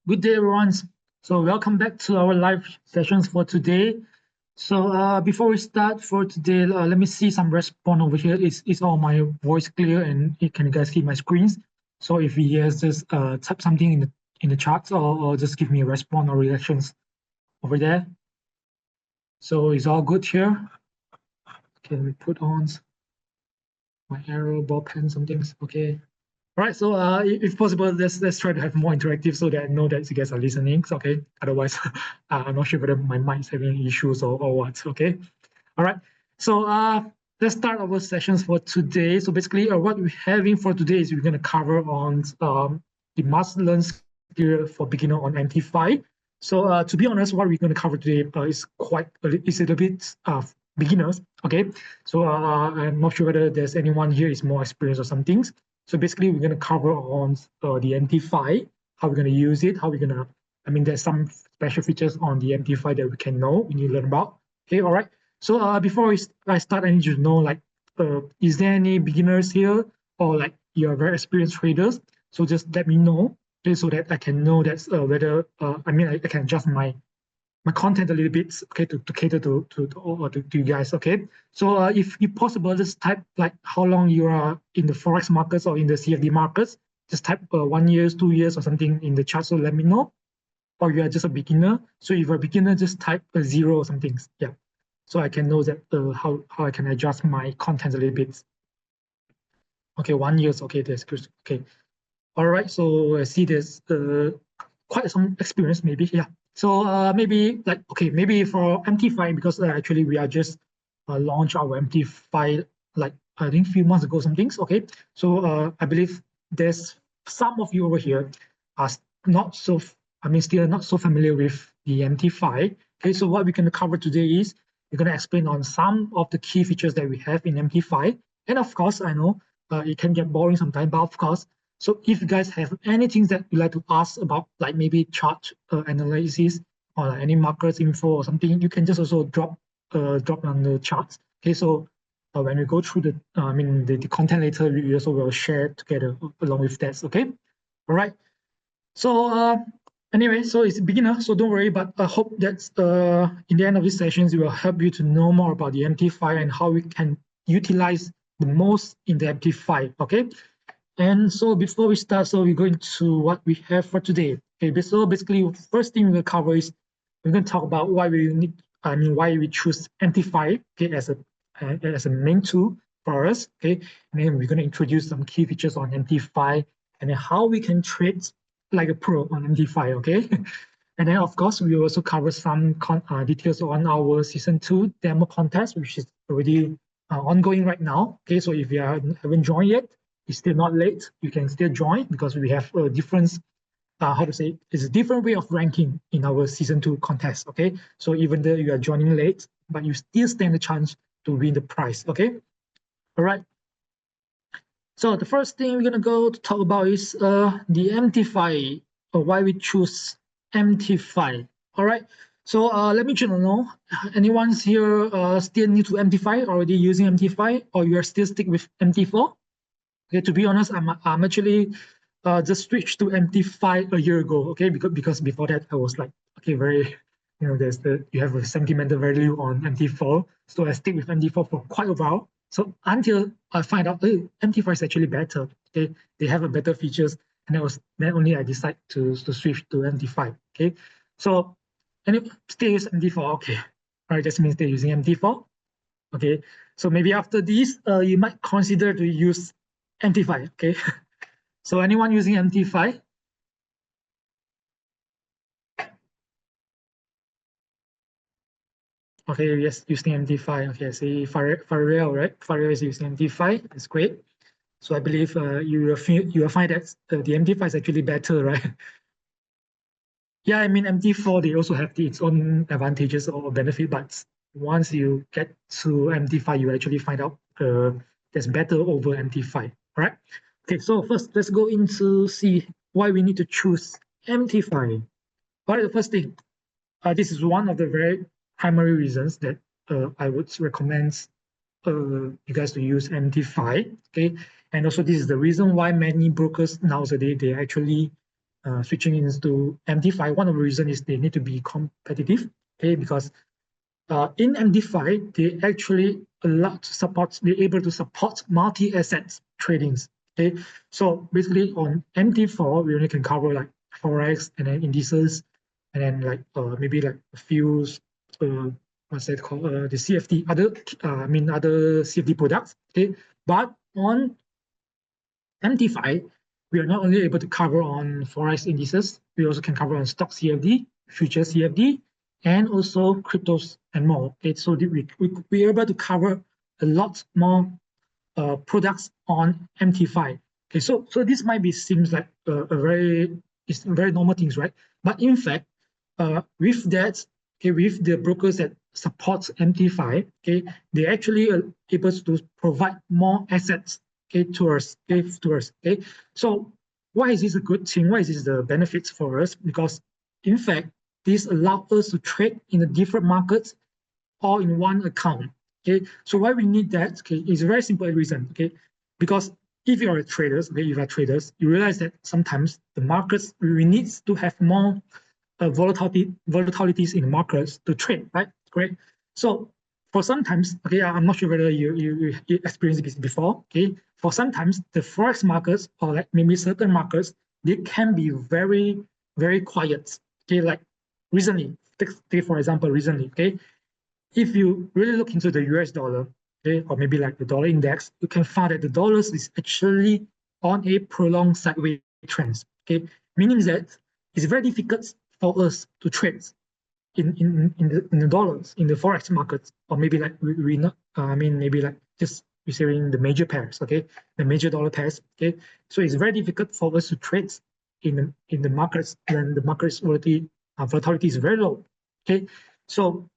Good day, everyone. So welcome back to our live sessions for today. So before we start for today, let me see some response over here. Is all my voice clear and can you guys see my screens? So if yes, just type something in the chat or just give me a response or reactions over there. So it's all good here. Can we put on my arrow, ball pen, some things? Okay. All right, so if possible, let's try to have more interactive so that I know that you guys are listening. Okay, otherwise, I'm not sure whether my mic's having issues or what. Okay, all right. So let's start our sessions for today. So basically, what we're having for today is we're going to cover on the must-learn skill for beginner on MT5. So to be honest, what we're going to cover today is is a little bit beginners. Okay, so I'm not sure whether there's anyone here is more experienced or some things. So basically, we're going to cover on the MT5, how we're going to use it, how we're going to, there's some special features on the MT5 that we can know, we need to learn about. Okay, all right. So before I start, I need you to know, like, is there any beginners here or like you're very experienced traders? So just let me know, okay, so that I can know that whether, I can adjust my content a little bit, okay, to cater to you guys, okay. So if possible, just type like how long you are in the forex markets or in the CFD markets. Just type 1 year, 2 years, or something in the chat. So let me know. Or you are just a beginner. So if you're a beginner, just type a 0 or something. Yeah. So I can know that how I can adjust my content a little bit. Okay, 1 year. Okay, that's good. Okay. All right. So I see there's quite some experience, maybe. Yeah. So maybe like, okay, maybe for MT5, because actually we are just launched our MT5 like I think a few months ago, some things. Okay. So I believe there's some of you over here are not so, still not so familiar with the MT5. Okay. So what we're going to cover today is we're going to explain on some of the key features that we have in MT5. And of course, I know it can get boring sometimes, but of course, so if you guys have anything that you'd like to ask about, like maybe chart analysis or like any markets info or something, you can just also drop on the charts. Okay, so when we go through the content later, we also will share together along with that. Okay, all right. So anyway, so it's a beginner, so don't worry. But I hope that in the end of these sessions, it will help you to know more about the MT5 and how we can utilize the most in the MT5. Okay. And so before we start, so we're going to what we have for today. Okay, so basically, first thing we're going to cover is we're going to talk about why we choose MT5, okay, as a main tool for us. Okay, and then we're going to introduce some key features on MT5 and then how we can trade like a pro on MT5. Okay, and then of course we will also cover some details on our season 2 demo contest, which is already ongoing right now. Okay, so if you haven't joined yet, it's still not late. You can still join because we have a different, it's a different way of ranking in our season 2 contest. Okay, so even though you are joining late, but you still stand a chance to win the prize. Okay, all right. So the first thing we're gonna go to talk about is the MT5, or why we choose MT5. All right. So let me just know, anyone's here still new to MT5, already using MT5, or you are still stick with MT4? Okay, to be honest, I'm actually just switched to MT5 a year ago. Okay, because before that I was like, okay, very, you have a sentimental value on MT4, so I stick with MT4 for quite a while. So until I find out, hey, MT5 is actually better. Okay, they have a better features, and then only I decide to switch to MT5. Okay, so and still use MT4. Okay, all right, that means they're using MT4. Okay, so maybe after this, you might consider to use MT5. Okay, so anyone using MT5? Okay, yes, using MT5. Okay, see Farrell, right? Farrell is using MT5. That's great. So I believe you will find that the MT5 is actually better, right? Yeah, I mean MT4 they also have its own advantages or benefit, but once you get to MT5, you actually find out that's better over MT5. All right. Okay, so first let's go into see why we need to choose MT5. What is the first thing? This is one of the very primary reasons that I would recommend you guys to use MT5. Okay, and also this is the reason why many brokers nowadays they actually switching into MT5. One of the reasons is they need to be competitive, okay, because in MT5, they actually they're able to support multi-asset tradings. Okay, so basically on MT4, we only can cover like forex and then indices, and then like maybe like a few what's that called, the CFD, other CFD products. Okay, but on MT5, we are not only able to cover on forex indices, we also can cover on stock CFD, future CFD, and also cryptos and more. Okay, so we're able to cover a lot more products on MT5. Okay, so this might be seems like it's very normal things, right? But in fact, with that, okay, with the brokers that supports MT5, okay, they actually are able to provide more assets, okay, to us, okay. So why is this a good thing? Why is this the benefits for us? Because in fact, this allows us to trade in the different markets all in one account. Okay, so why we need that? Okay, is a very simple reason. Okay, because if you are traders, okay, if you are traders, you realize that sometimes the markets we need to have more volatilities in the markets to trade, right? Correct. So for sometimes, okay, I'm not sure whether you experienced this before. Okay, for sometimes the forex markets or like maybe certain markets, they can be very quiet. Okay, like recently, take for example recently. Okay, if you really look into the US dollar, okay, or maybe like the dollar index, you can find that the dollar is actually on a prolonged sideways trend. Okay, meaning that it's very difficult for us to trade in the dollars in the forex markets, or maybe like we not maybe like just receiving the major pairs, okay, the major dollar pairs, okay. So it's very difficult for us to trade in the markets when the market's volatility is very low, okay. So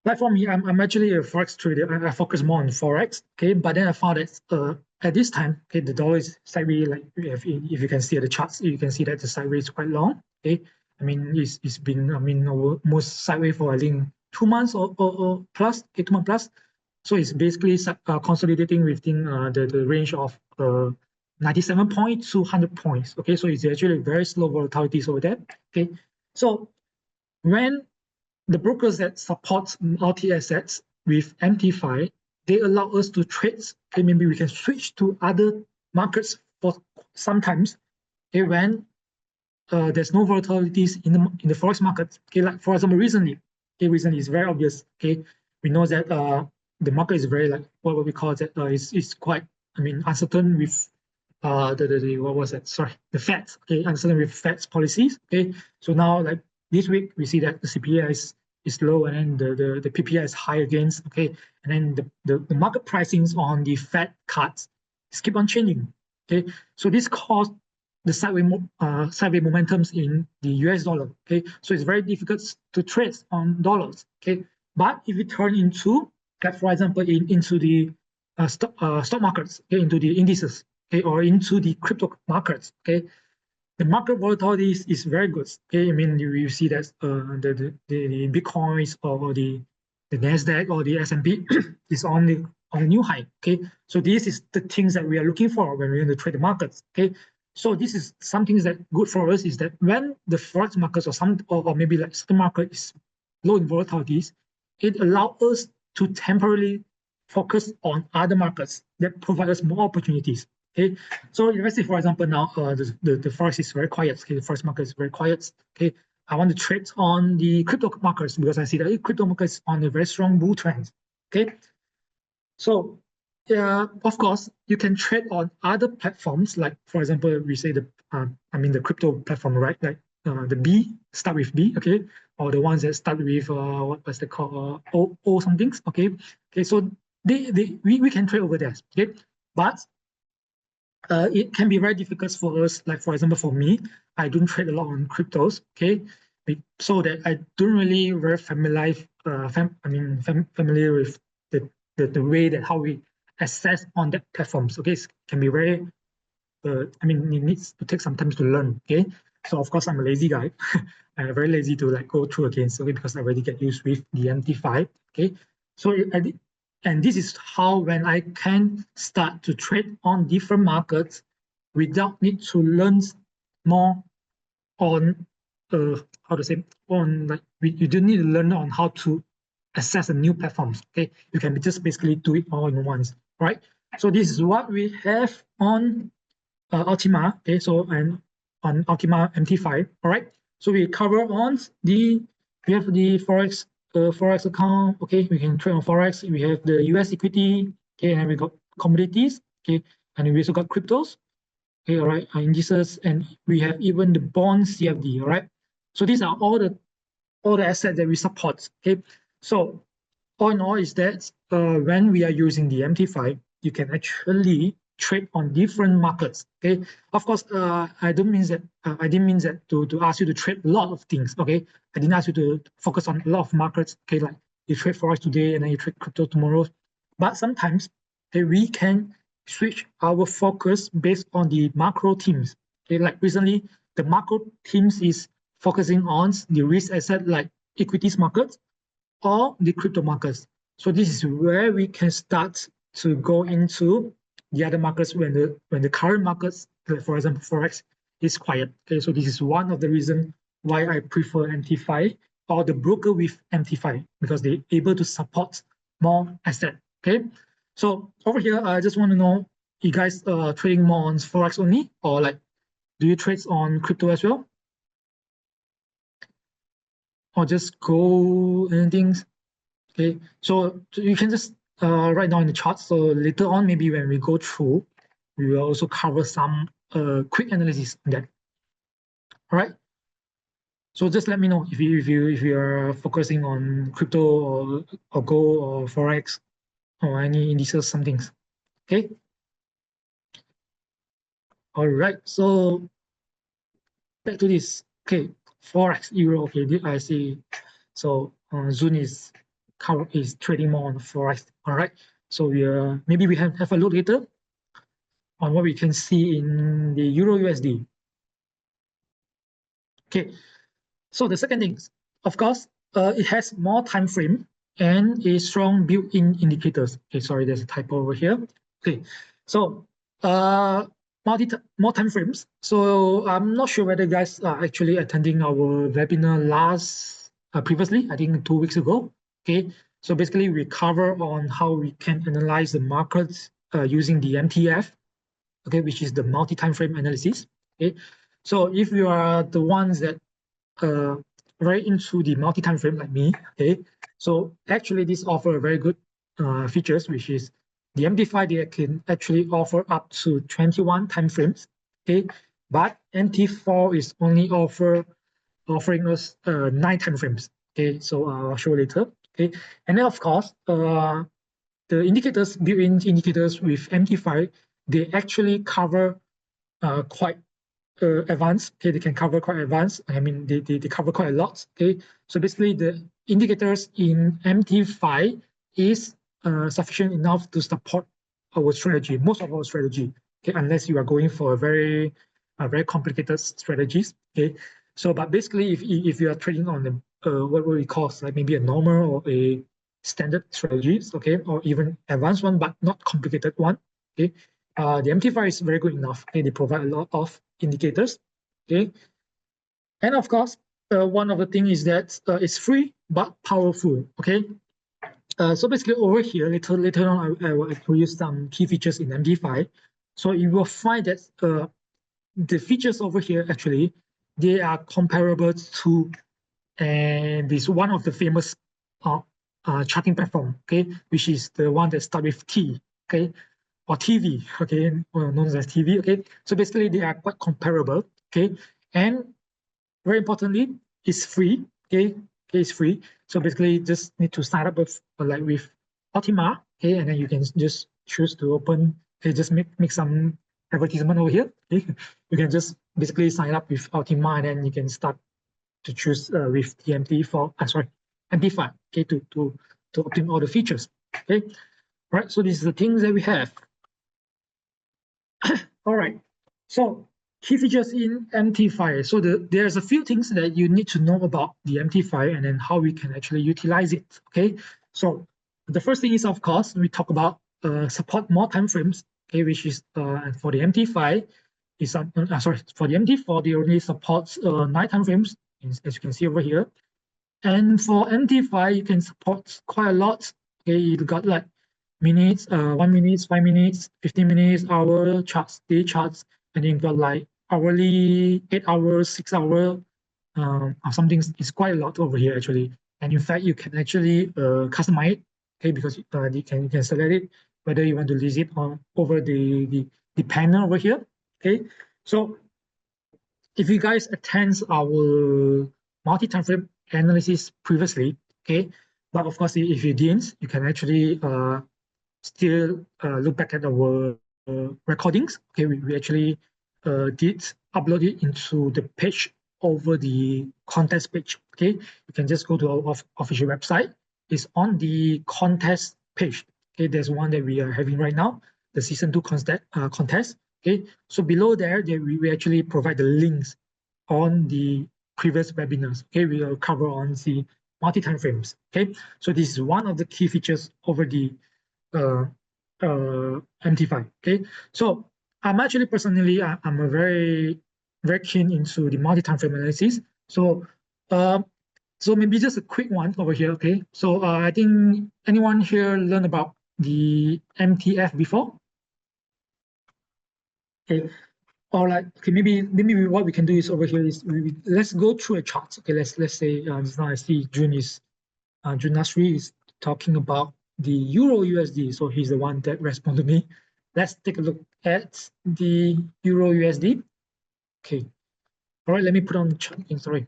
like for me, I'm actually a forex trader. I focus more on forex. Okay, but then I found that at this time, okay, the dollar is sideways. Like if you can see at the charts, you can see that the sideways is quite long. Okay, I mean it's been almost sideways for I think 2 months or plus. Okay, 2 months plus. So it's basically consolidating within the range of 97 points to 100 points. Okay, so it's actually very slow volatilities over there. Okay, so when the brokers that support multi-assets with MT5, they allow us to trade. Okay, maybe we can switch to other markets for sometimes. Okay, when there's no volatilities in the forex market. Okay, like for example, recently. Okay, recently is very obvious. Okay, we know that the market is very like what we call that is quite uncertain with the what was that? Sorry, the Fed. Okay, uncertain with Fed's policies. Okay, so now like this week we see that the CPI is low and then the PPI is high against. Okay, and then the market pricings on the Fed cuts keep on changing. Okay, so this caused the sideways momentums in the US dollar. Okay, so it's very difficult to trade on dollars. Okay, but if you turn into, like for example, into the stock markets, okay, into the indices, okay, or into the crypto markets, okay, the market volatility is very good. Okay, I mean you see that the Bitcoins or the Nasdaq or the S&P is on a new high. Okay, so this is the things that we are looking for when we're going to trade the markets. Okay, so this is something that good for us is that when the forex markets or maybe like stock market is low in volatilities, it allows us to temporarily focus on other markets that provide us more opportunities. Okay, so let's say for example now the forex is very quiet. Okay, the forex market is very quiet. Okay, I want to trade on the crypto markets because I see that the crypto market is on a very strong bull trend. Okay, so of course you can trade on other platforms like for example we say the crypto platform, right? Like the B start with B, okay, or the ones that start with what was they called O something. Okay, so we can trade over there. Okay, but it can be very difficult for us. Like for example, for me, I don't trade a lot on cryptos. Okay, so that I don't really very familiar. Familiar with the way that how we access on that platforms. Okay, it can be very. It needs to take some time to learn. Okay, so of course I'm a lazy guy. I'm very lazy to like go through again. So because I already get used with the MT5. Okay, so and this is how when I can start to trade on different markets without need to learn more on how to say, on like you don't need to learn on how to access the new platforms. Okay, you can just basically do it all in once, right? So this is what we have on Ultima. Okay, so and on Ultima MT5. All right. So we cover on we have the forex account. Okay, we can trade on forex. We have the US equity. Okay, and we got commodities. Okay, and we also got cryptos. Okay, all right, indices, and we have even the bond CFD. All right. So these are all the assets that we support. Okay, so all in all is that when we are using the MT5, you can actually trade on different markets. Okay, of course, I don't mean that I didn't mean that to ask you to trade a lot of things. Okay, I didn't ask you to focus on a lot of markets. Okay, like you trade forex today and then you trade crypto tomorrow, but sometimes okay, we can switch our focus based on the macro themes. Okay, like recently the macro themes is focusing on the risk asset like equities markets or the crypto markets. So this is where we can start to go into the other markets when the current markets, for example, forex, is quiet. Okay, so this is one of the reasons why I prefer MT5 or the broker with MT5 because they're able to support more asset. Okay, so over here, I just want to know, you guys trading more on forex only, or like do you trade on crypto as well, or just go anything? Okay, so you can just write down in the chart. So later on, maybe when we go through, we will also cover some quick analysis on that. All right. So just let me know if you are focusing on crypto or gold or forex or any indices, some things. Okay. All right. So back to this. Okay, forex euro. Okay, I see. So Zoom is trading more on forex. All right. So maybe we have a look later on what we can see in the Euro USD. Okay, so the second thing, of course, it has more time frame and a strong built-in indicators. Okay, sorry, there's a typo over here. Okay, so more time frames. So I'm not sure whether you guys are actually attending our webinar previously, I think 2 weeks ago. Okay, so basically we cover on how we can analyze the markets using the MTF, okay, which is the multi-time frame analysis. Okay, so if you are the ones that very into the multi-time frame like me, okay, so actually this offer very good features, which is the MT5 they can actually offer up to 21 time frames, okay, but MT4 is only offering us 9 time frames, okay, so I'll show later, okay, and then of course the indicators, built-in indicators with MT5, they actually cover quite advanced. Okay, they can cover quite advanced. I mean, they cover quite a lot. Okay, so basically the indicators in MT5 is sufficient enough to support our strategy, most of our strategy. Okay, unless you are going for a very complicated strategies. Okay, so but basically, if you are trading on the what we call like maybe a normal or a standard strategies, okay, or even advanced one but not complicated one, okay, the MT5 is very good enough. Okay, they provide a lot of indicators. Okay, and of course, one of the things is that it's free but powerful. Okay, so basically over here later on I will introduce some key features in MT5. So you will find that the features over here actually they are comparable to this one of the famous charting platform, okay, which is the one that starts with T, okay, or TV, okay, known as TV, okay. So basically, they are quite comparable, okay, and very importantly, it's free, okay, it's free. So basically, just need to sign up with like with Ultima, okay, and then you can just choose to open, okay, just make some advertisement over here, okay. You can just basically sign up with Ultima, and then you can start to choose with TMT4, sorry, MT5, okay, to obtain all the features, okay. All right, so this is the things that we have. All right, so key features in MT5. So there's a few things that you need to know about the MT5 and then how we can actually utilize it, okay. So the first thing is, of course, we talk about support more time frames, okay, which is for the MT5, is sorry, for the MT4 they only supports 9 time frames, as you can see over here. And for MT5 you can support quite a lot. Okay, you got like minutes, 1 minute, 5 minutes, 15 minutes, hour charts, day charts, and then you got like hourly, 8 hours, 6 hour, or something. It's quite a lot over here actually. And in fact, you can actually customize it, okay, because you can select it whether you want to list it on over the panel over here. Okay, so if you guys attend our multi-time frame analysis previously, okay, but of course if you didn't, you can actually still look back at our recordings. Okay, we actually did upload it into the page over the contest page. Okay, you can just go to our official website. It's on the contest page. Okay, there's one that we are having right now, the season 2 contest. Okay, so below there, we actually provide the links on the previous webinars. Okay, we will cover on the multi-time frames. Okay, so this is one of the key features over the MT5. Okay, so I'm actually personally I'm a very keen into the multi-time frame analysis. So so maybe just a quick one over here. Okay, so I think anyone here learned about the MTF before? Okay, or like okay, maybe what we can do is over here is let's go through a chart. Okay, let's say just now I see June Nasri is talking about the Euro USD. So he's the one that responded to me. Let's take a look at the Euro USD. Okay. All right, let me put on the chart again. Sorry.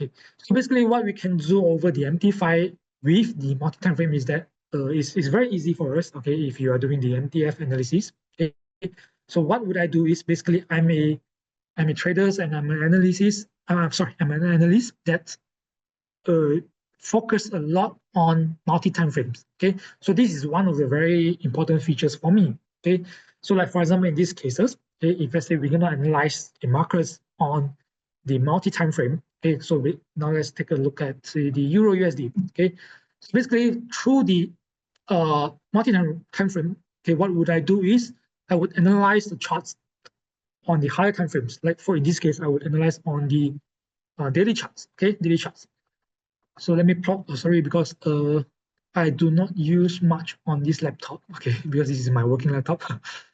Okay. So basically what we can do over the MT5 with the multi-time frame is that it's very easy for us, okay, if you are doing the MTF analysis. Okay. So what would I do is basically I'm a trader and I'm an analysis. I'm an analyst that focus a lot on multi-time frames. Okay, so this is one of the very important features for me. Okay, so like for example, in these cases, okay, if let's say we're gonna analyze the markers on the multi-time frame. Okay, so now let's take a look at the Euro USD. Okay, so basically through the multi-time frame, okay, what would I do is I would analyze the charts on the higher time frames. Like for in this case, I would analyze on the daily charts. Okay, daily charts. So let me plot, sorry, because I do not use much on this laptop, okay, because this is my working laptop.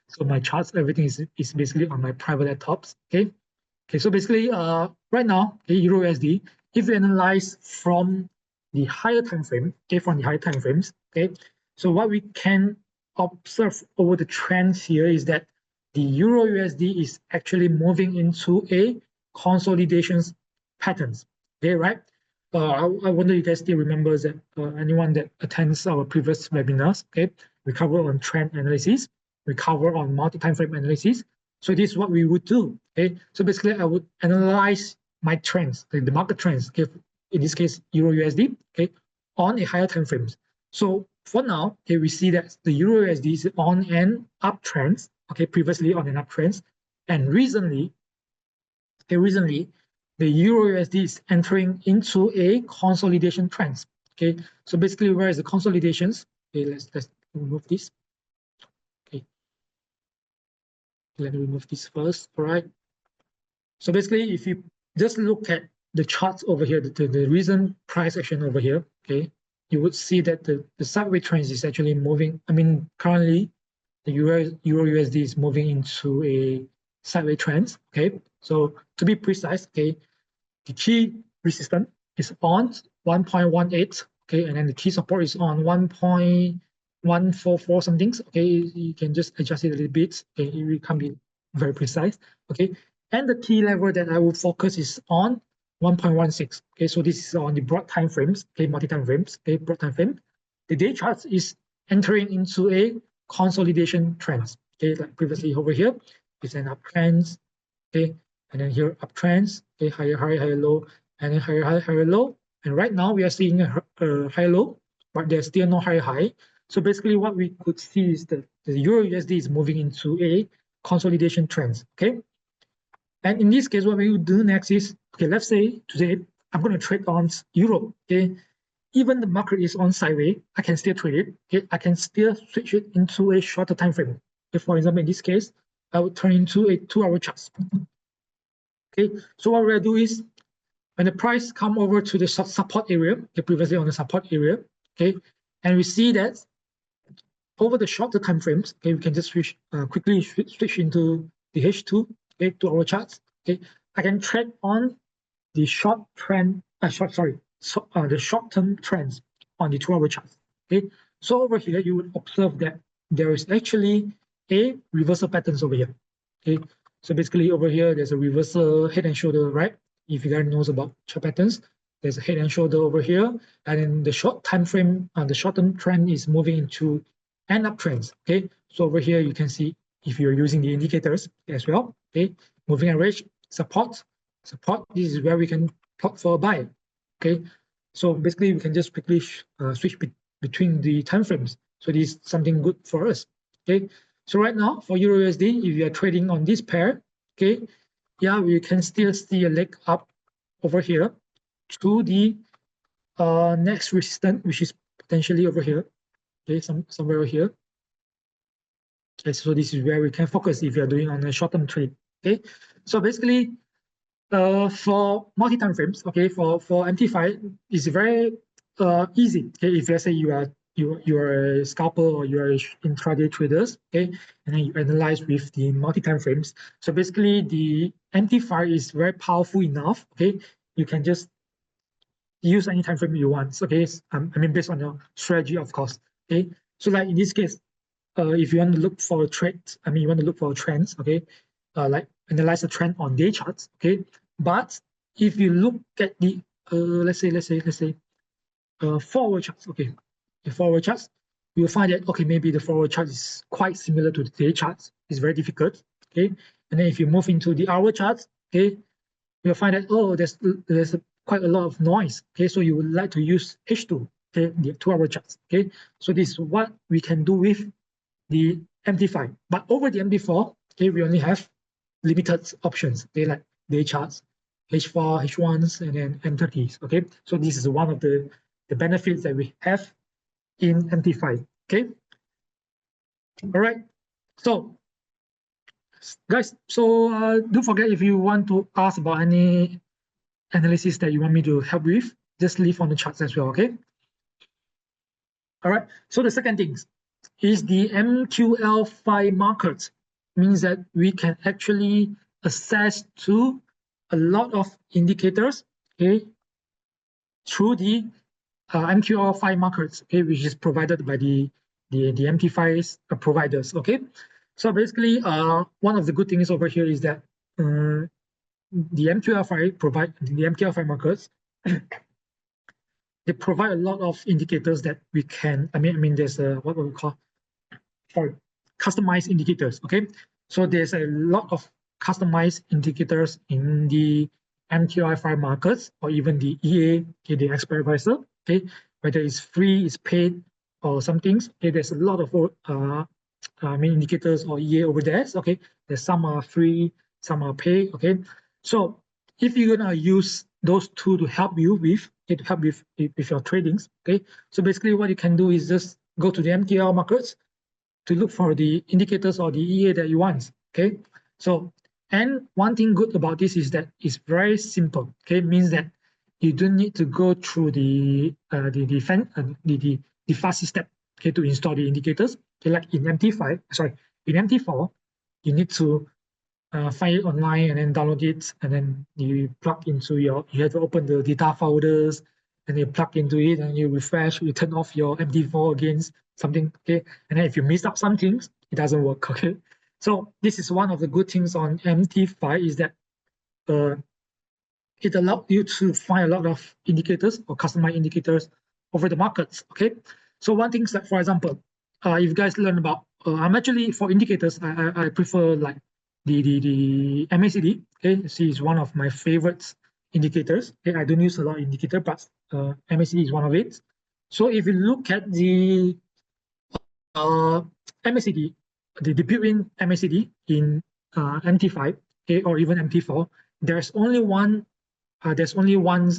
So my charts, everything is basically on my private laptops, okay. Okay, so basically right now, okay, Euro USD, if we analyze from the higher time frame, okay, from the higher time frames, okay, so what we can observe over the trends here is that the Euro USD is actually moving into a consolidations patterns, okay, right? I wonder you guys still remember that anyone that attends our previous webinars, okay, we cover on trend analysis, we cover on multi-time frame analysis. So this is what we would do, okay? So basically I would analyze my trends, the market trends, okay, in this case, Euro USD, okay, on a higher time frames. So for now, okay, we see that the Euro USD is on an uptrend, okay, previously on an uptrend, and recently, the Euro USD is entering into a consolidation trend. Okay, so basically, where is the consolidations? Okay, let's remove this. Okay, let me remove this first. All right. So basically, if you just look at the charts over here, the recent price action over here, okay, you would see that the sideways trend is actually moving. I mean, currently, the Euro USD is moving into a sideways trend. Okay, so to be precise, okay, the key resistance is on 1.18, okay, and then the key support is on 1.144 something. Okay, you can just adjust it a little bit. Okay, it can't be very precise. Okay, and the key level that I will focus is on 1.16. Okay, so this is on the broad time frames. Okay, multi-time frames. Okay, broad time frame. The day chart is entering into a consolidation trend. Okay, like previously over here, it's an uptrend. Okay, and then here uptrends, okay, higher high, higher low, and then higher high, higher low. And right now we are seeing a high low, but there's still no higher high. So basically what we could see is that the Euro USD is moving into a consolidation trend, okay? And in this case, what we would do next is, okay, let's say today I'm going to trade on Euro, okay? Even the market is on sideways, I can still trade it, okay? I can still switch it into a shorter time frame. Okay, for example, in this case, I would turn into a 2-hour chart. Okay, so what we're gonna do is when the price come over to the support area, okay, previously on the support area, okay, and we see that over the shorter time frames, okay, we can just switch quickly switch into the H2, okay, 2-hour charts. Okay, I can trade on the short trend, the short-term trends on the 2-hour charts. Okay, so over here you would observe that there is actually a reversal patterns over here. Okay, so basically over here there's a reversal head and shoulder, right? If you guys knows about chart patterns, there's a head and shoulder over here, and in the short time frame, the short-term trend is moving into end up trends. Okay, so over here you can see if you're using the indicators as well. Okay, moving average, support. This is where we can plot for a buy. Okay, so basically we can just quickly switch between the time frames. So this is something good for us. Okay, so right now for Euro USD, if you are trading on this pair, okay, yeah, we can still see a leg up over here to the next resistance, which is potentially over here. Okay, somewhere over here. Okay, so this is where we can focus if you're doing on a short-term trade. Okay, so basically for multi-time frames, okay, for MT5, it's very easy. Okay, if let's say you are a scalper or you are intraday traders, okay, and then you analyze with the multi-time frames. So basically, the MT5 is very powerful enough. Okay, you can just use any time frame you want. Okay, I mean based on your strategy, of course. Okay, so like in this case, if you want to look for a trend, I mean you want to look for trends. Okay, like analyze a trend on day charts. Okay, but if you look at the let's say 4-hour charts, okay, the 4-hour charts, you'll find that okay, maybe the 4-hour chart is quite similar to the day charts. It's very difficult. Okay, and then if you move into the hour charts, okay, you'll find that oh, there's quite a lot of noise. Okay, so you would like to use H2, okay, the 2-hour charts. Okay, so this is what we can do with the MT5. But over the MT4, okay, we only have limited options. They like day charts, H4, H1s, and then M30s. Okay, so this is one of the benefits that we have in MT5. Okay, all right. So, guys, so don't forget if you want to ask about any analysis that you want me to help with, just leave on the charts as well. Okay. All right. So the second thing is the MQL5 markers, means that we can actually access to a lot of indicators, okay, through the MQL5 markers, okay, which is provided by the MT5 providers. Okay, so basically, one of the good things over here is that the MQL5 markers. They provide a lot of indicators that we can. I mean, there's a what we call customized indicators. Okay, so there's a lot of customized indicators in the MQI5 markets or even the EA, okay, the expert advisor. Okay, whether it's free, it's paid, or some things. Okay, there's a lot of indicators or EA over there. Okay, there's some are free, some are paid. Okay, so if you're gonna use those two to help you with your tradings, okay, so basically what you can do is just go to the MTL markets to look for the indicators or the EA that you want. Okay, so and one thing good about this is that it's very simple. Okay, it means that you don't need to go through the fast step, okay, to install the indicators. Okay, like in MT4, you need to find it online and then download it, and then you plug into you have to open the data folders, and you plug into it, and you refresh, you turn off your MT4 against something, okay, and then if you miss out some things, it doesn't work. Okay, so this is one of the good things on MT5 is that it allows you to find a lot of indicators or customized indicators over the markets. Okay, so one thing is that, for example, if you guys learn about, I'm actually for indicators, I prefer like the MACD. Okay, see, is one of my favorites indicators. Okay, I don't use a lot of indicator, but MACD is one of it. So if you look at the MACD, the built-in MACD in MT5, okay, or even MT4, there's only one. There's only one.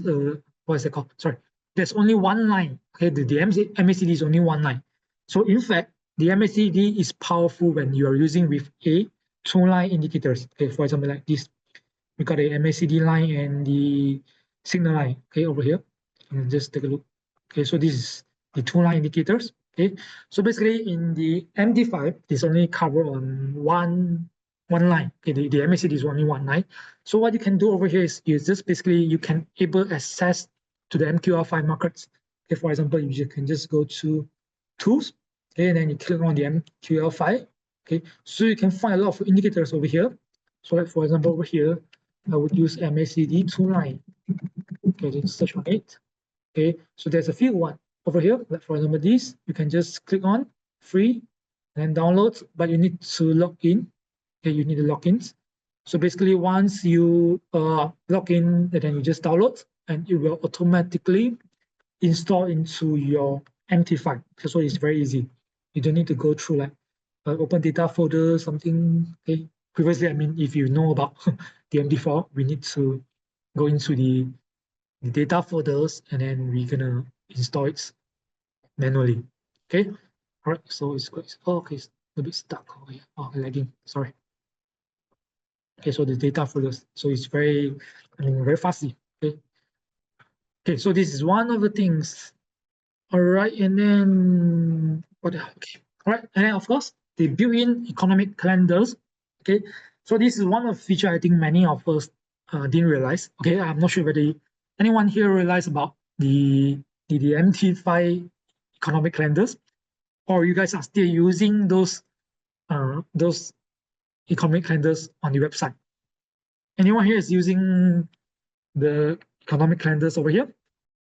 What is it called? Sorry, there's only one line. Okay, the MACD is only one line. So in fact, the MACD is powerful when you are using with A two-line indicators. Okay, for example, like this, we got a MACD line and the signal line. Okay, over here, and just take a look. Okay, so this is the two-line indicators. Okay, so basically in the MT5, it's only covered on one line. Okay, the MACD is only one line. So what you can do over here is just basically you can able access to the MQL5 markets. Okay, for example, you can just go to tools, okay, and then you click on the MQL5. Okay, so you can find a lot of indicators over here. So like for example over here, I would use MACD 29. Okay, just search on it. Okay, so there's a few one over here. Like for example, this you can just click on free and download, but you need to log in. Okay, you need the logins. So basically, once you log in, and then you just download, and it will automatically install into your MT5. So it's very easy. You don't need to go through like open data folder, something. Okay, previously, I mean, if you know about the MT4, we need to go into the data folders and then we're gonna install it manually. Okay, all right. So it's good. Oh, okay, it's a bit stuck over here. Oh, lagging. Sorry. Okay, so the data folders. So it's very, I mean, very fuzzy. Okay. Okay, so this is one of the things. All right, and then what? Okay, all right, and then of course the built-in economic calendars. Okay, so this is one of the feature I think many of us didn't realize. Okay, I'm not sure whether anyone here realized about the MT5 economic calendars, or you guys are still using those economic calendars on the website. Anyone here is using the economic calendars over here?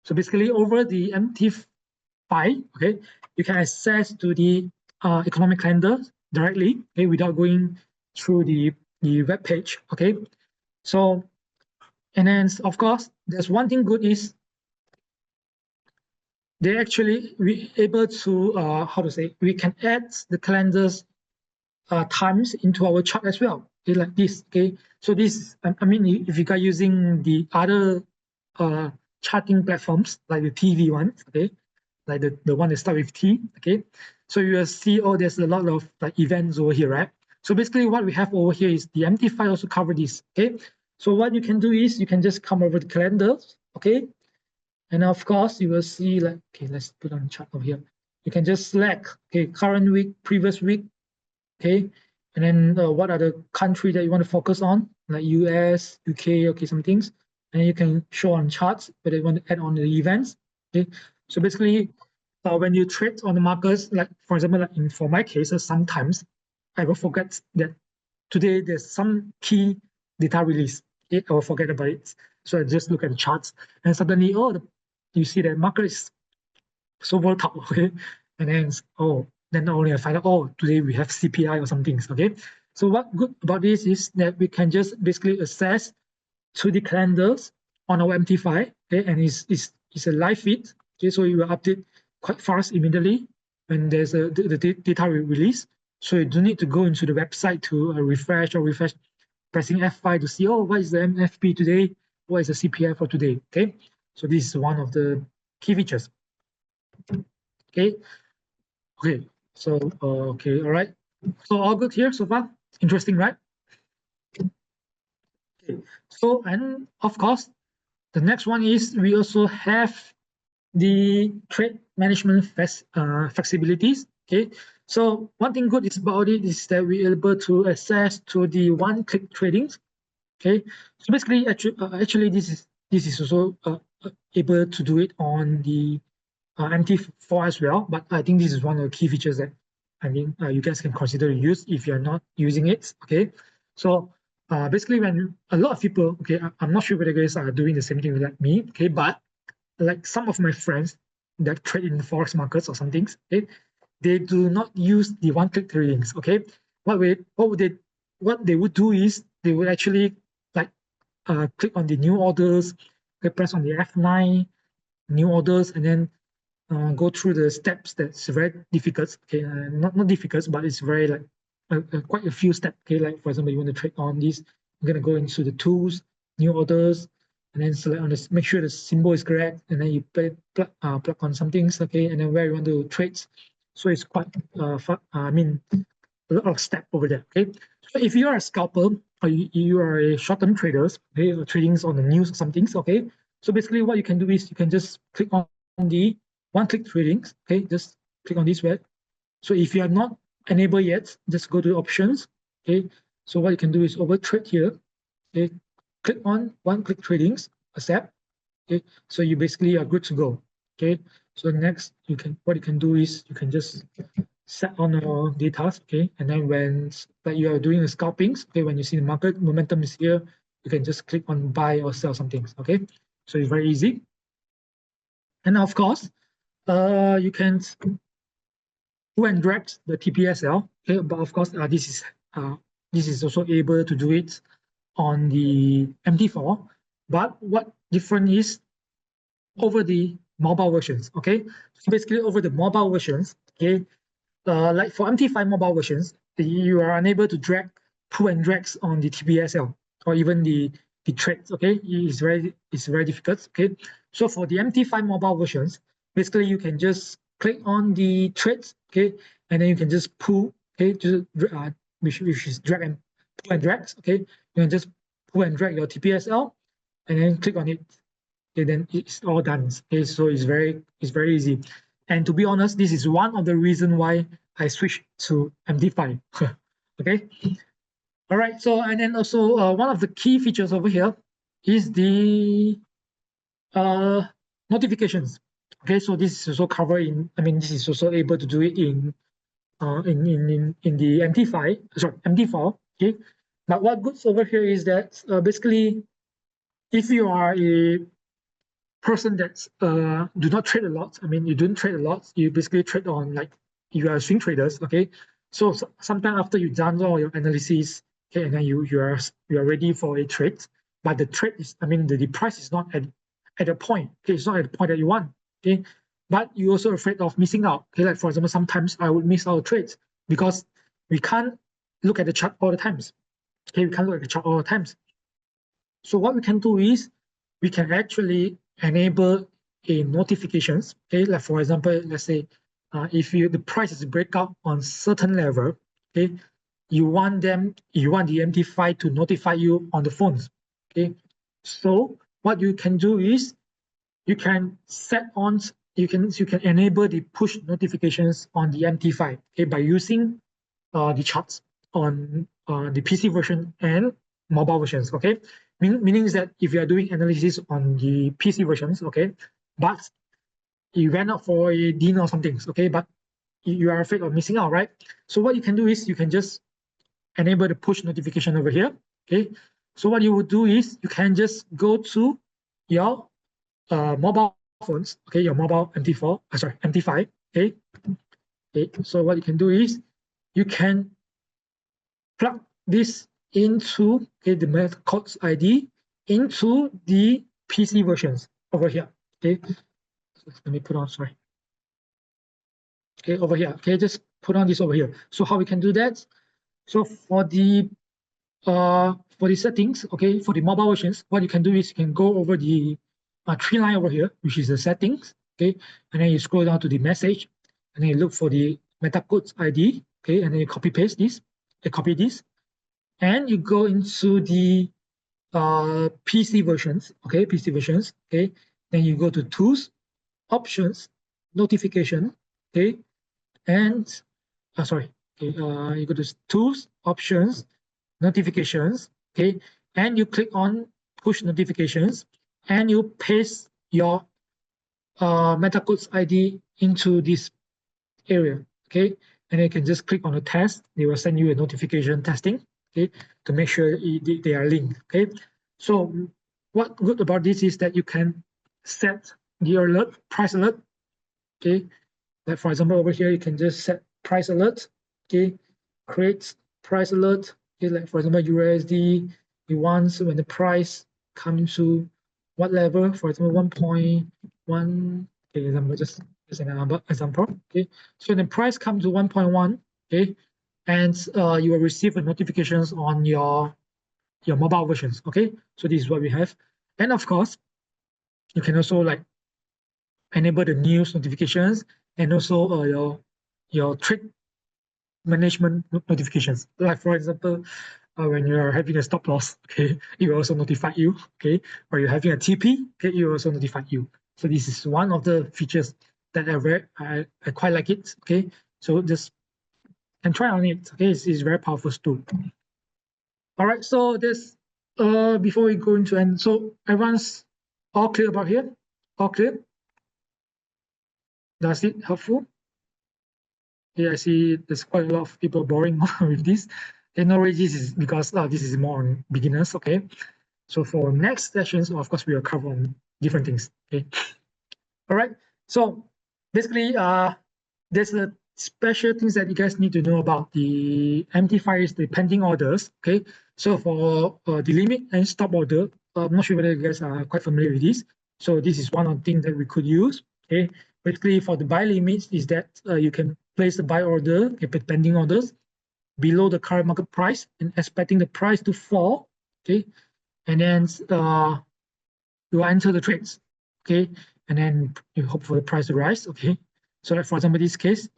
So basically, over the MT5, okay, you can access to the economic calendar directly, okay, without going through the web page, okay. So, and then of course, there's one thing good is they actually we able to how to say, we can add the calendars times into our chart as well, okay, like this, okay. So this, I mean, if you are using the other charting platforms like the TV ones, okay, like the one that start with T, okay. So you will see, oh, there's a lot of like events over here, right? So basically what we have over here is the MT5 also cover this, okay. So what you can do is you can just come over the calendars, okay. And of course you will see like, okay, let's put on the chart over here. You can just select, okay, current week, previous week, okay. And then what are the country that you want to focus on, like US, UK, okay, some things. And you can show on charts whether you want to add on the events, okay. So basically, when you trade on the markets, like for example, like for my cases, sometimes I will forget that today there's some key data release. Okay? I will forget about it. So I just look at the charts and suddenly, oh, you see that market is so volatile, okay? And then, oh, then only I find out, oh, today we have CPI or some things, okay? So what good about this is that we can just basically access to the calendars on our MT5, okay? And it's a live feed, okay? So it will update quite fast immediately when there's the data release. So you don't need to go into the website to refresh pressing F5 to see, oh, what is the MFP today? What is the CPI for today, okay? So this is one of the key features. Okay. Okay. So okay. All right. So all good here so far. Interesting, right? Okay. So and of course, the next one is we also have the trade management flexibilities. Okay. So one thing good is about it is that we're able to access to the one-click tradings. Okay. So basically, actually, this is also able to do it on the MT4 as well, but I think this is one of the key features that I mean you guys can consider to use if you're not using it. Okay, so basically when a lot of people, okay, I'm not sure whether you guys are doing the same thing like me, okay, but like some of my friends that trade in forex markets or some things, okay, they do not use the one-click tradings. Okay, what they would do is they would actually like click on the new orders, they press on the F9 new orders, and then go through the steps that's very difficult. Okay, not difficult, but it's very like quite a few steps. Okay, like for example, you want to trade on this, you're gonna go into the tools, new orders, and then select on this, make sure the symbol is correct, and then you plug on some things. Okay, and then where you want to trade. So it's quite I mean a lot of step over there. Okay, so if you are a scalper or you are a short-term traders, okay, or tradings on the news or some things, okay. So basically, what you can do is you can just click on the one-click tradings. Okay, just click on this web. So if you are not enabled yet, just go to options. Okay, so what you can do is over trade here. Okay, click on one-click tradings, accept. Okay, so you basically are good to go. Okay, so next what you can do is you can just set on your data, okay, and then when like you are doing the scalpings, okay, when you see the market momentum is here, you can just click on buy or sell some things. Okay, so it's very easy. And of course, you can pull and drag the TPSL. Okay, but of course, this is also able to do it on the MT4. But what different is over the mobile versions. Okay, so basically over the mobile versions, okay, like for MT5 mobile versions, you are unable to pull and drag on the TPSL or even the threads. Okay, it's very difficult. Okay, so for the MT5 mobile versions, basically you can just click on the threads. Okay, and then you can just pull. Okay, just which is drag and pull and drag. Okay, you can just pull and drag your TPSL, and then click on it. Okay, then it's all done. Okay, so it's very easy. And to be honest, this is one of the reasons why I switched to MT5. Okay. All right. So and then also one of the key features over here is the notifications. Okay. So this is also covered in. I mean, this is also able to do it in the MT5. Sorry, MT4. Okay. But what goes over here is that basically, if you are a person that do not trade a lot. I mean, you don't trade a lot. You basically trade on like you are swing traders. Okay, so sometime after you done all your analysis, okay, and then you are ready for a trade, but the trade is, I mean, the price is not at a point. Okay, it's not at the point that you want. Okay, but you're also afraid of missing out. Okay, like for example, sometimes I would miss out trades because we can't look at the chart all the times. Okay, we can't look at the chart all the times. So what we can do is we can actually enable a notifications. Okay, like for example, let's say if the price is breakout on certain level, okay, you want the MT5 to notify you on the phones. Okay, so what you can do is you can you can enable the push notifications on the MT5, okay, by using the charts on the PC version and mobile versions. Okay, meaning that if you are doing analysis on the PC versions, okay, but you went out for a dinner or something, okay, but you are afraid of missing out, right? So what you can do is you can just enable the push notification over here. Okay, so what you would do is you can just go to your mobile phones, okay, your mobile MT4, sorry, MT5, okay. Okay, so what you can do is you can plug this into, okay, the methods ID into the PC versions over here. Okay, so let me put on, sorry. Okay, over here. Okay, just put on this over here. So how we can do that? So for the settings, okay, for the mobile versions, what you can do is you can go over the three line over here, which is the settings, okay, and then you scroll down to the message, and then you look for the metacodes ID, okay, and then you copy paste this, copy this, and you go into the PC versions, okay, PC versions, okay, then you go to tools, options, notification, okay, and sorry, okay, you go to tools, options, notifications, okay, and you click on push notifications, and you paste your metacodes ID into this area, okay, and you can just click on the test. They will send you a notification testing, okay, to make sure they are linked, okay. So what good about this is that you can set the alert, price alert, okay. Like for example, over here, you can just set price alert, okay, create price alert, okay, like for example, USD, you want when the price comes to what level, for example, 1.1, okay, example, just an example, okay. So when the price comes to 1.1, okay, and you will receive a notifications on your mobile versions, okay. So this is what we have. And of course, you can also like enable the news notifications and also your trade management notifications. Like for example, when you are having a stop loss, okay, it will also notify you, okay, or you're having a TP, okay, it will also notify you. So this is one of the features that I quite like it, okay. So just and try on it, okay. It's very powerful tool. All right, so this before we go into end, so everyone's all clear about here? All clear? Does it helpful? Yeah, I see there's quite a lot of people boring with this. And no worries, this is because this is more on beginners, okay? So for next sessions, of course, we will cover on different things, okay? All right, so basically, there's a special things that you guys need to know about the MT5 is the pending orders, okay? So for the limit and stop order, I'm not sure whether you guys are quite familiar with this. So this is one of the things that we could use, okay? Basically, for the buy limits is that you can place the buy order, okay, pending orders below the current market price and expecting the price to fall, okay? And then you enter the trades, okay? And then you hope for the price to rise, okay? So like for example, this case,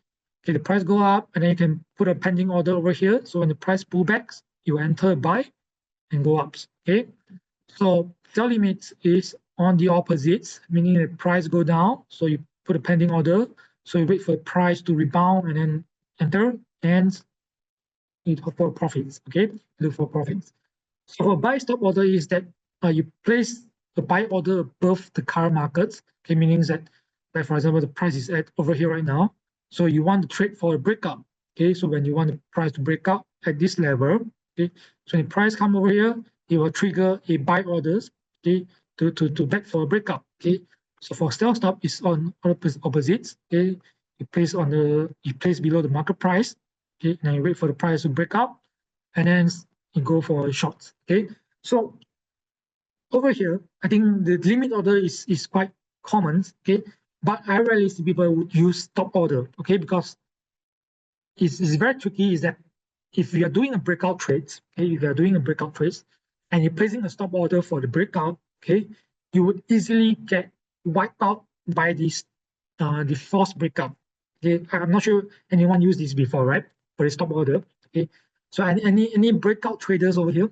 okay, the price go up and then you can put a pending order over here. So when the price pullbacks, you enter buy and go up, okay? So sell limit is on the opposites, meaning the price go down. So you put a pending order. So you wait for the price to rebound and then enter and you look for profits, okay? Look for profits. So a buy stop order is that you place a buy order above the current markets, okay, meaning that, like for example, the price is at over here right now. So you want to trade for a breakout, okay? So when you want the price to break out at this level, okay, so when the price come over here, it will trigger a buy orders, okay, to back for a breakout, okay. So for sell stop is on opposites, okay. You place below the market price, okay, and you wait for the price to break out, and then you go for shorts, okay. So over here, I think the limit order is quite common, okay, but I rarely see people would use stop order, okay, because it's very tricky. Is that if you are doing a breakout trades, okay, if you are doing a breakout trades, and you're placing a stop order for the breakout, okay, you would easily get wiped out by this the false breakout. Okay, I'm not sure anyone used this before, right? For the stop order, okay. So any breakout traders over here?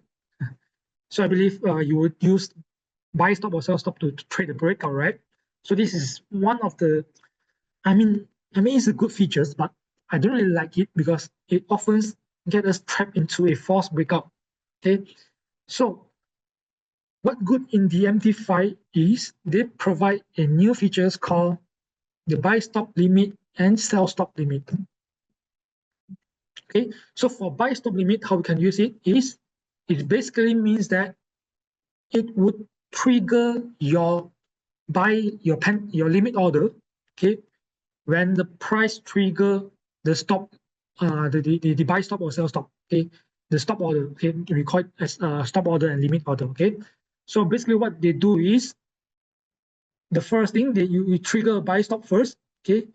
So I believe you would use buy stop or sell stop to trade the breakout, right? So this is one of the, I mean, it's a good features, but I don't really like it because it often get us trapped into a false breakout. Okay, so what good in the MT5 is they provide a new features called the buy stop limit and sell stop limit. Okay, so for buy stop limit, how we can use it is it basically means that it would trigger your your limit order, okay, when the price trigger the stop, the buy stop or sell stop, okay, the stop order, okay, we call it as stop order and limit order, okay. So basically, what they do is the first thing that you trigger a buy stop first, okay,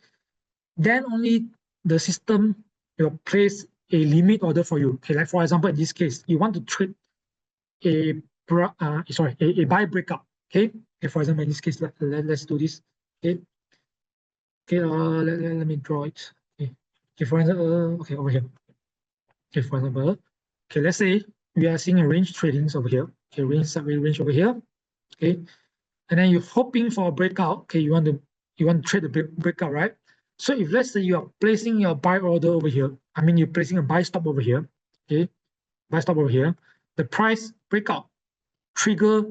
then only the system will place a limit order for you. Okay, like for example, in this case, you want to trade a a buy breakup. Okay, for example, in this case, let's do this. Okay, okay, let me draw it. Okay, okay, for example, okay, over here. Okay, for example, okay, let's say we are seeing a range tradings over here. Okay, range over here. Okay, and then you're hoping for a breakout. Okay, you want to trade the breakout, right? So if let's say you are placing your buy order over here, I mean you're placing a buy stop over here. Okay, buy stop over here. The price breakout trigger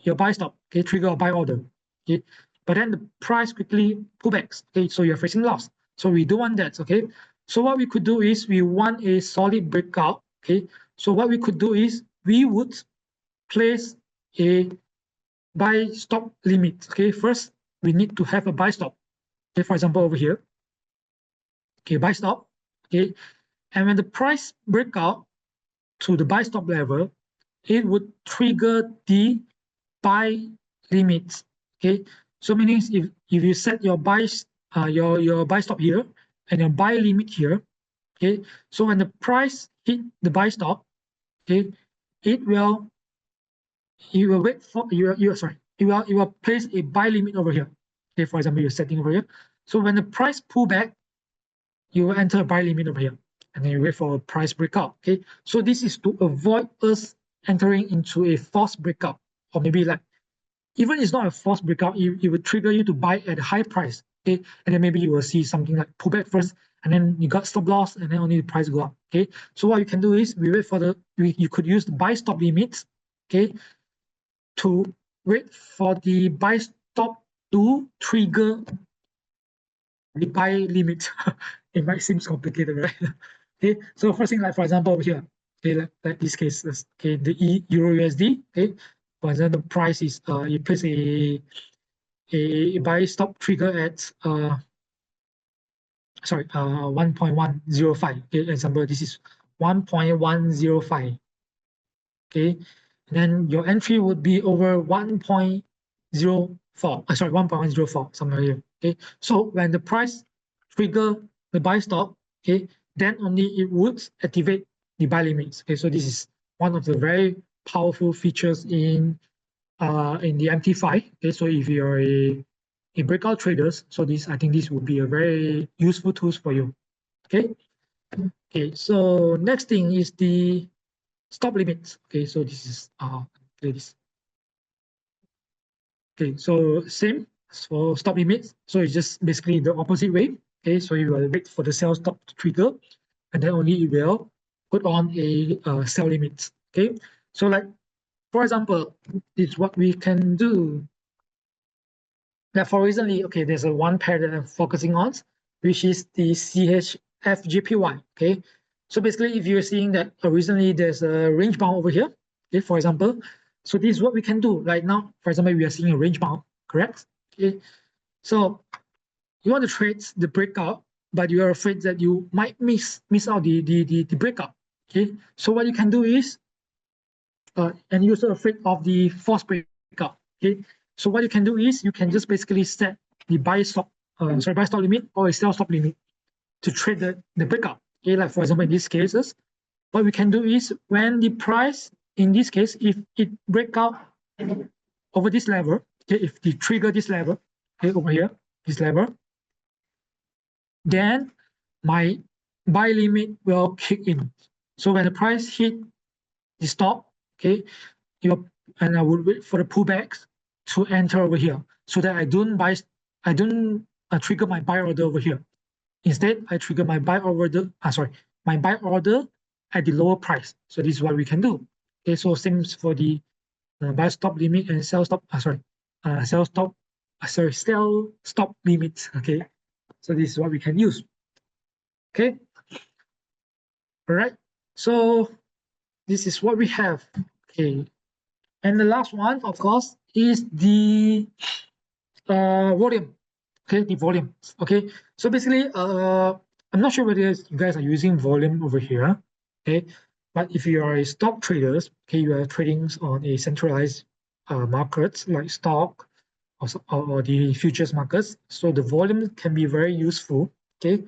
your buy stop, okay, trigger a buy order, okay, but then the price quickly pullbacks, okay, so you're facing loss. So we don't want that, okay. So what we could do is we want a solid breakout, okay. So what we could do is we would place a buy stop limit, okay. First, we need to have a buy stop, okay. For example, over here, okay, buy stop, okay, and when the price break out to the buy stop level, it would trigger the buy limits, okay. So meaning if you set your buys your buy stop here and your buy limit here, okay, so when the price hit the buy stop, okay, it will wait for you will place a buy limit over here, okay. For example, you're setting over here. So when the price pull back, you enter a buy limit over here, and then you wait for a price breakout. Okay, so this is to avoid us entering into a false breakout, or maybe like even it's not a false breakout, it will trigger you to buy at a high price. Okay, and then maybe you will see something like pullback first, and then you got stop loss, and then only the price go up. Okay, so what you can do is we wait for you could use the buy stop limits. Okay, to wait for the buy stop to trigger the buy limit. It might seem complicated, right? Okay, so first thing, like for example over here, okay, like this case, okay, the Euro USD, okay, for example, the price is you place a buy stop trigger at 1.105. Okay, example, this is 1.105. Okay, and then your entry would be over 1.04. 1.104, somewhere here. Okay, so when the price trigger the buy stop, okay, then only it would activate the buy limits. Okay, so this is one of the very powerful features in the MT5. Okay, so if you're a breakout traders, so I think this would be a very useful tools for you. Okay. Okay, so next thing is the stop limits. Okay, so this is this. Okay, so same for stop limits. So it's just basically the opposite way. Okay, so you will wait for the sell stop to trigger, and then only you will put on a sell limit. Okay, so like for example, this is what we can do. Now for recently, okay, there's a one pair that I'm focusing on, which is the CHFJPY. Okay, so basically, if you're seeing that recently there's a range bound over here, okay, for example, so this is what we can do right now. For example, we are seeing a range bound, correct? Okay, so you want to trade the breakout, but you are afraid that you might miss out the breakout. Okay, so what you can do is, and you're also afraid of the false breakout. Okay, so what you can do is you can just basically set the buy stop limit or a sell stop limit to trade the breakout. Okay, like for example in these cases, what we can do is when the price in this case, if it break out over this level, okay, if they trigger this level, okay, over here, this level, then my buy limit will kick in. So when the price hit the stop, okay, and I would wait for the pullbacks to enter over here so that I don't trigger my buy order over here. Instead, I trigger my buy order, my buy order at the lower price. So this is what we can do. Okay, so same for the buy stop limit and sell stop, sell stop limits. Okay, so this is what we can use. Okay, all right. So this is what we have. Okay, and the last one, of course, is the volume. Okay, the volume. Okay, so basically, I'm not sure whether you guys are using volume over here. Okay, but if you are a stock traders, okay, you are trading on a centralized markets like stock or the futures markets. So the volume can be very useful. Okay,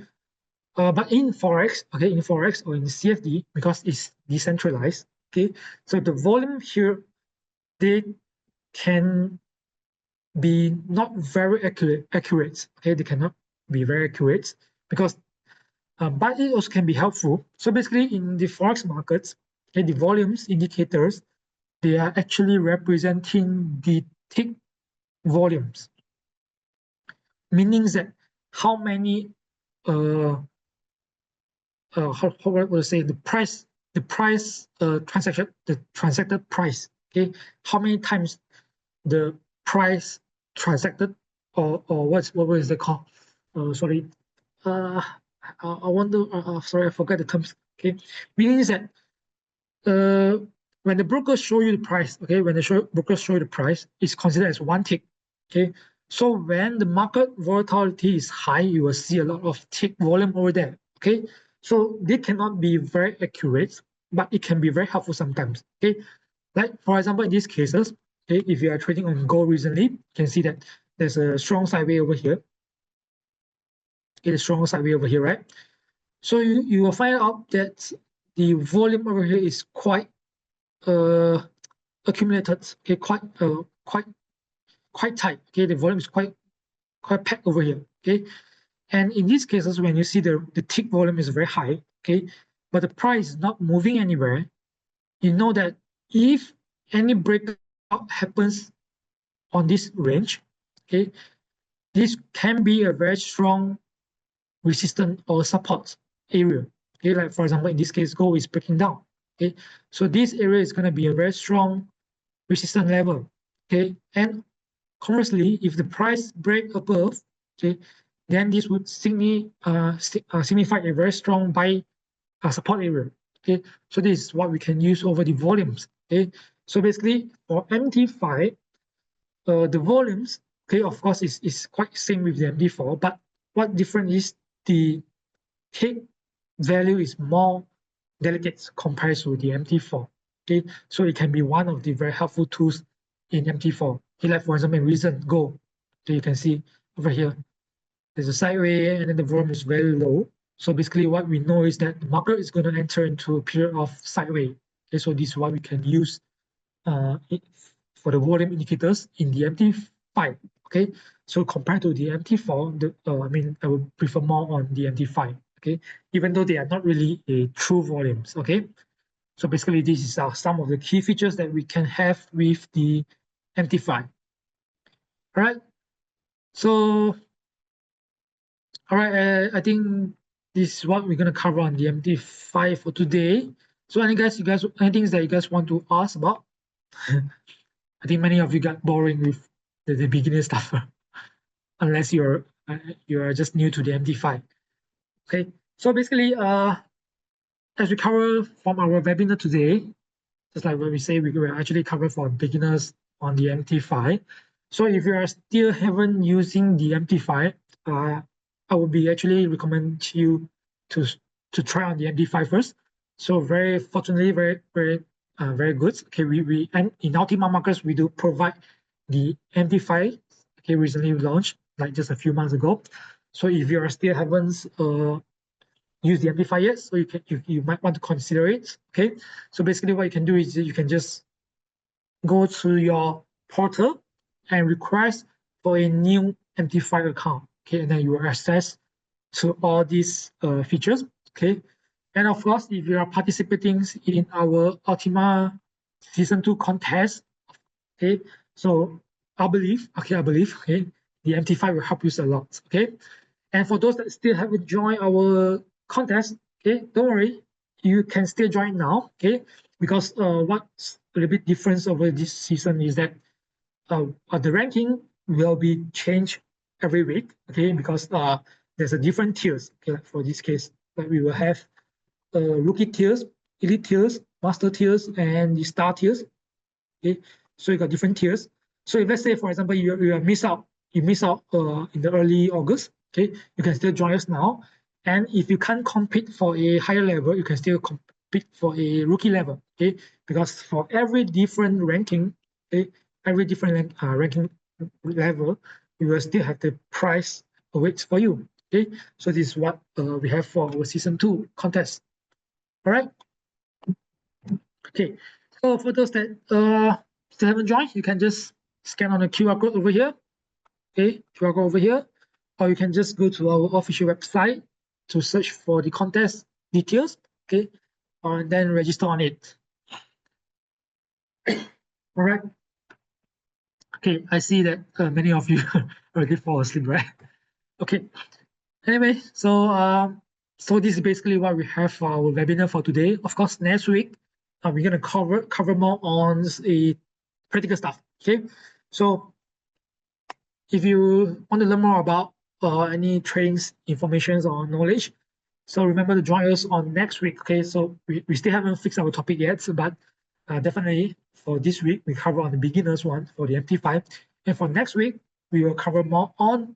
but in forex, okay, in forex or in CFD, because it's decentralized. Okay, so the volume here, they can be not very accurate. Okay, they cannot be very accurate because, but it also can be helpful. So basically, in the forex markets, okay, the volumes indicators, they are actually representing the tick volumes, meaning that how many how would I say the transacted price. Okay, how many times the price transacted, or what is it called? Sorry, I wonder. Sorry, I forgot the terms. Okay, meaning that when the brokers show you the price, okay, when the brokers show you the price, it's considered as one tick. Okay, so when the market volatility is high, you will see a lot of tick volume over there. Okay, so they cannot be very accurate, but it can be very helpful sometimes. Okay, like for example, in these cases, okay, if you are trading on gold recently, you can see that there's a strong sideway over here. It is strong sideway over here, right? So you will find out that the volume over here is quite accumulated. Okay, quite tight. Okay, the volume is quite packed over here. Okay, And in these cases, when you see the tick volume is very high, okay, but the price is not moving anywhere, you know that if any breakout happens on this range, okay, this can be a very strong resistance or support area. Okay, like for example, in this case, gold is breaking down. Okay, so this area is going to be a very strong resistance level. Okay, and conversely, if the price break above, okay, then this would signify a very strong buy support area. Okay, so this is what we can use over the volumes. Okay, so basically for MT5, the volumes, okay, of course, is quite same with the MT4, but what different is the tick value is more delicate compared to the MT4. Okay, so it can be one of the very helpful tools in MT4. Okay, like for example, in recent gold, okay, you can see over here, there's a sideway and then the volume is very low. So basically what we know is that the market is going to enter into a period of sideway. Okay, so this is what we can use for the volume indicators in the MT5. Okay, so compared to the MT4, I would prefer more on the MT5. Okay, even though they are not really a true volumes. Okay, so basically these are some of the key features that we can have with the MT5. All right, so all right, I think this is what we're gonna cover on the MT5 for today. So anything that you guys want to ask about? I think many of you got boring with the beginner stuff, unless you're just new to the MT5. Okay, so basically, as we cover from our webinar today, just like when we say we will actually cover for beginners on the MT5. So if you are still haven't using the MT5, I would be actually recommend you to try on the MT5 first. So very fortunately, very good. Okay, we and in Ultima markets we do provide the MT5. Okay, recently launched like just a few months ago. So if you are still haven't use the MT5 yet, so you might want to consider it. Okay, so basically what you can do is you can just go to your portal and request for a new MT5 account. Okay, and then you will access to all these features. Okay, and of course, if you are participating in our Ultima Season 2 contest, okay, so I believe, okay, the MT5 will help you a lot. Okay, and for those that still haven't joined our contest, okay, don't worry, you can still join now, okay, because what's a little bit different over this season is that the ranking will be changed every week, okay, because there's a different tiers, okay, like for this case, like we will have rookie tiers, elite tiers, master tiers, and the star tiers, okay, so you got different tiers. So if let's say, for example, you miss out in the early August, okay, you can still join us now. And if you can't compete for a higher level, you can still compete for a rookie level, okay? Because for every different ranking, okay, every different ranking level, you will still have the prize awaits for you, okay? So this is what we have for our season 2 contest. All right. Okay. So for those that still haven't joined, you can just scan on the QR code over here. Okay, QR code over here, or you can just go to our official website to search for the contest details. Okay, and then register on it. All right. Okay, I see that many of you already fall asleep, right? Okay. Anyway, so this is basically what we have for our webinar for today. Of course, next week we're gonna cover more on a practical stuff. Okay, so if you want to learn more about any trading information or knowledge, so remember to join us on next week. Okay, so we still haven't fixed our topic yet, but definitely for this week we cover on the beginners one for the MT5, and for next week we will cover more on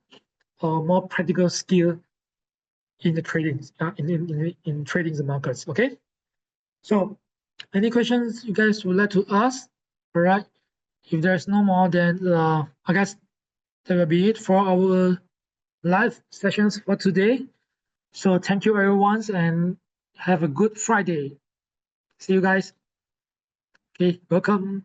more practical skill in the trading in trading the markets. Okay, so any questions you guys would like to ask? All right, if there's no more, then I guess that will be it for our live sessions for today. So thank you everyone and have a good Friday. See you guys. Okay, welcome.